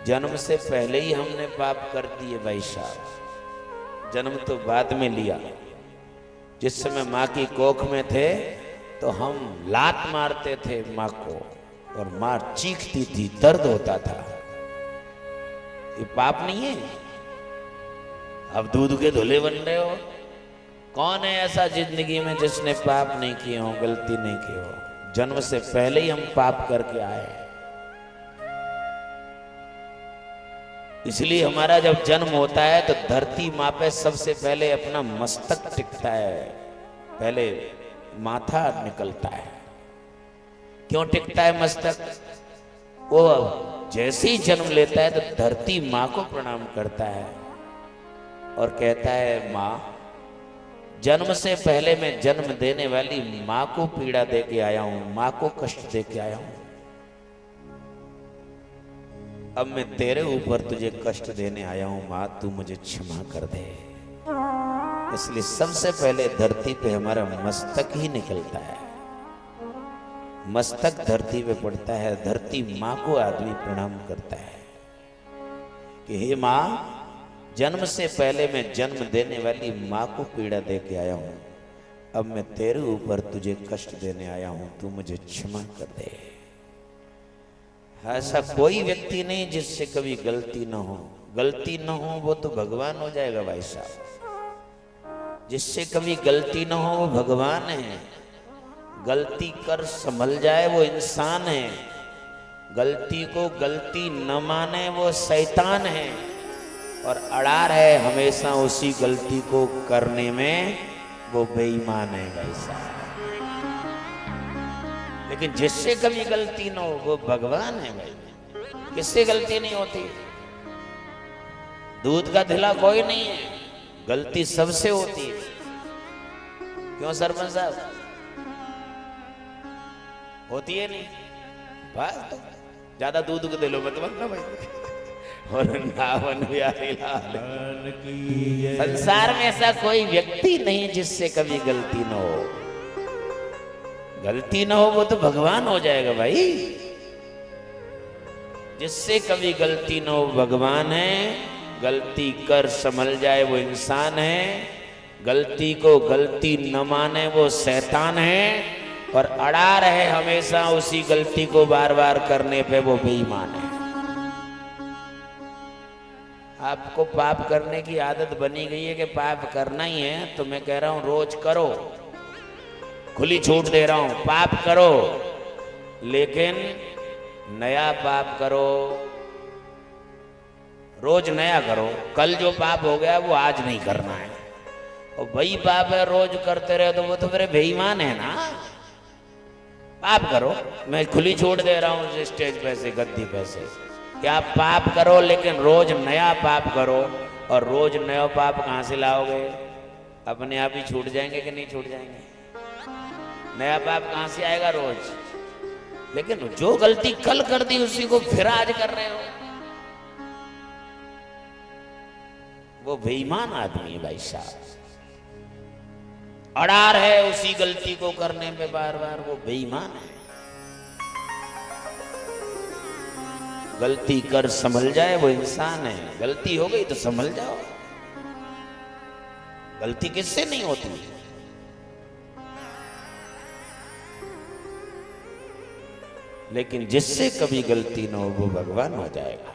जन्म से पहले ही हमने पाप कर दिए भाई साहब। जन्म तो बाद में लिया। जिस समय माँ की कोख में थे तो हम लात मारते थे माँ को, और माँ चीखती थी, दर्द होता था। ये पाप नहीं है? अब दूध के धुले बन रहे हो। कौन है ऐसा जिंदगी में जिसने पाप नहीं किए हो, गलती नहीं की हो? जन्म से पहले ही हम पाप करके आए। इसलिए हमारा जब जन्म होता है तो धरती माँ पे सबसे पहले अपना मस्तक टिकता है, पहले माथा निकलता है। क्यों टिकता है मस्तक? वो जैसे ही जन्म लेता है तो धरती माँ को प्रणाम करता है और कहता है, माँ, जन्म से पहले मैं जन्म देने वाली माँ को पीड़ा दे के आया हूं, माँ को कष्ट दे के आया हूं। अब मैं तेरे ऊपर तुझे कष्ट देने आया हूं माँ, तू मुझे क्षमा कर दे। इसलिए सबसे पहले धरती पे हमारा मस्तक ही निकलता है। मस्तक धरती पे पड़ता है, धरती माँ को आदमी प्रणाम करता है कि हे माँ, जन्म से पहले मैं जन्म देने वाली माँ को पीड़ा दे के आया हूं। अब मैं तेरे ऊपर तुझे कष्ट देने आया हूं, तू मुझे क्षमा कर दे। ऐसा कोई व्यक्ति नहीं जिससे कभी गलती ना हो। गलती ना हो वो तो भगवान हो जाएगा भाई साहब। जिससे कभी गलती ना हो वो भगवान है। गलती कर संभल जाए वो इंसान है। गलती को गलती न माने वो शैतान है। और अड़ा रहे हमेशा उसी गलती को करने में वो बेईमान है भाई साहब। लेकिन जिससे कभी गलती ना हो वो भगवान है भाई। किससे गलती नहीं होती? दूध का धिला कोई नहीं है, गलती सबसे होती है। क्यों सरपंच साहब? होती है नहीं? बस ज्यादा दूध को दिलो मत बनना भाई। और संसार में ऐसा कोई व्यक्ति नहीं जिससे कभी गलती न हो। गलती न हो वो तो भगवान हो जाएगा भाई। जिससे कभी गलती न हो भगवान है। गलती कर संभल जाए वो इंसान है। गलती को गलती न माने वो शैतान है। और अड़ा रहे हमेशा उसी गलती को बार बार करने पे वो बेईमान है। आपको पाप करने की आदत बनी गई है कि पाप करना ही है, तो मैं कह रहा हूं रोज करो। खुली छूट दे रहा हूं, पाप करो, लेकिन नया पाप करो। रोज नया करो। कल जो पाप हो गया वो आज नहीं करना है। और वही पाप है रोज करते रहे तो वो तो मेरे बेईमान है ना। पाप करो। मैं खुली छूट दे रहा हूं स्टेज पे से, गद्दी पे से, कि आप पाप करो, लेकिन रोज नया पाप करो। और रोज नया पाप कहां से लाओगे? अपने आप ही छूट जाएंगे कि नहीं छूट जाएंगे? नया पाप कहां से आएगा रोज? लेकिन जो गलती कल कर दी उसी को फिर आज कर रहे हो, वो बेईमान आदमी है भाई साहब। अड़ार है उसी गलती को करने में बार बार, वो बेईमान है। गलती कर संभल जाए वो इंसान है। गलती हो गई तो संभल जाओ। गलती किससे नहीं होती? लेकिन जिससे कभी गलती ना हो वो भगवान हो जाएगा।